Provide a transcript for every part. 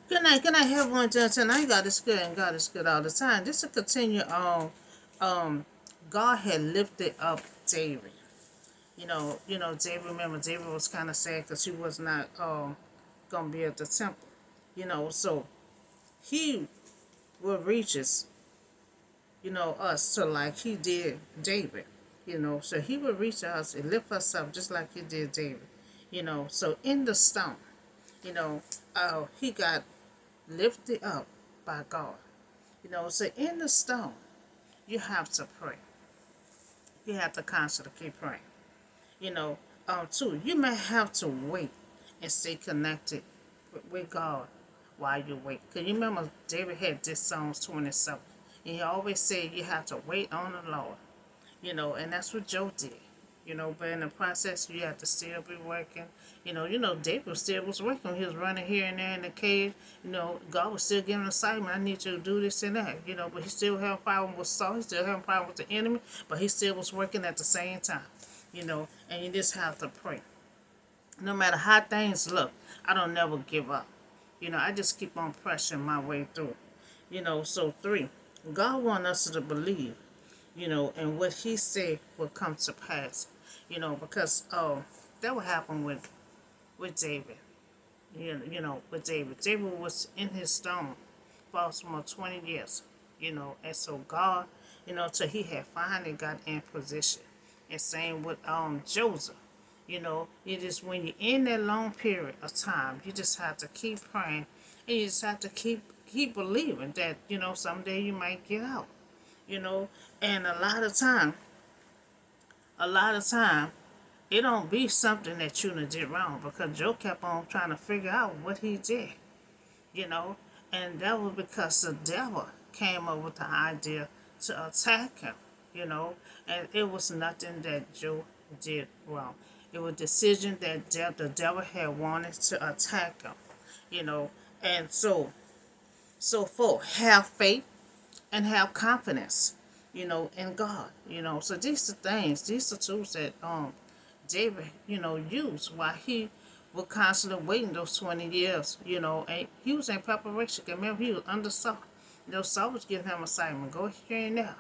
Good night, everyone. Tonight, God is good and God is good all the time. Just to continue on, um, God had lifted up David. David. Remember, David was kind of sad because he was not gonna be at the temple. So he will reach us, us to like he did David. So he will reach us and lift us up just like he did David. So in the stone, you know, he got lifted up by God. So in the stone, you have to pray. You have to constantly keep praying. You know, Two, you may have to wait and stay connected with God while you wait. Because you remember David had this Psalms 27. And he always said you have to wait on the Lord. And that's what Joe did. But in the process, you have to still be working. David still was working. He was running here and there in the cave. God was still giving him assignment. I need you to do this and that. But he still had a problem with Saul. He still had a problem with the enemy. But he still was working at the same time. And you just have to pray. No matter how things look, I don't never give up. I just keep on pressing my way through. So three, God wants us to believe and what he said will come to pass, because that will happen with David. With David. David was in his stone for almost 20 years, and so God, till he had finally got in position. And same with Joseph. You just when you're in that long period of time, you just have to keep praying and you just have to keep believing that, someday you might get out. You know, and a lot of time, it don't be something that you done did wrong because Joe kept on trying to figure out what he did, you know, and that was because the devil came up with the idea to attack him, and it was nothing that Joe did wrong. It was a decision that the devil had wanted to attack him, you know, and so for have faith and have confidence, in God, So these are things, these are tools that David, used while he was constantly waiting those 20 years, and he was in preparation. Remember, he was under Saul. Saul was giving him assignment, go here and there,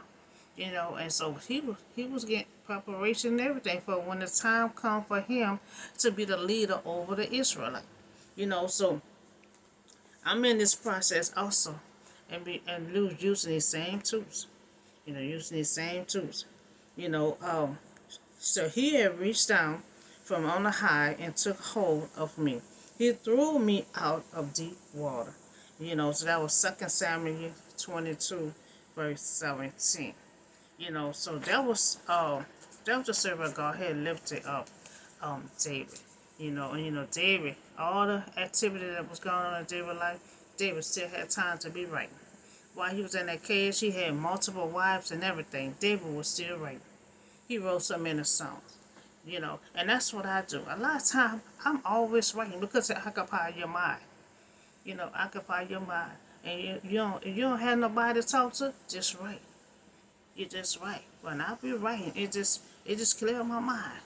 and so he was getting preparation and everything for when the time come for him to be the leader over the Israelite. So I'm in this process also, and using these same tools. Using these same tools. You know, um, so he had reached down from on the high and took hold of me. He threw me out of deep water. So that was 2 Samuel 22, verse 17. So that was the servant God had lifted up David. And David, all the activity that was going on in David's life, David still had time to be writing. While he was in that cage, he had multiple wives and everything. David was still writing. He wrote so many songs, and that's what I do. A lot of times, I'm always writing because it occupy your mind. Occupy your mind. And you don't have nobody to talk to, just write. You just write. When I be writing, it just clear my mind.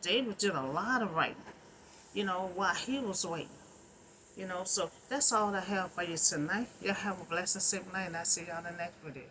David did a lot of writing, while he was waiting. So that's all I have for you tonight. Y'all have a blessed, safe night, and I'll see y'all in the next video.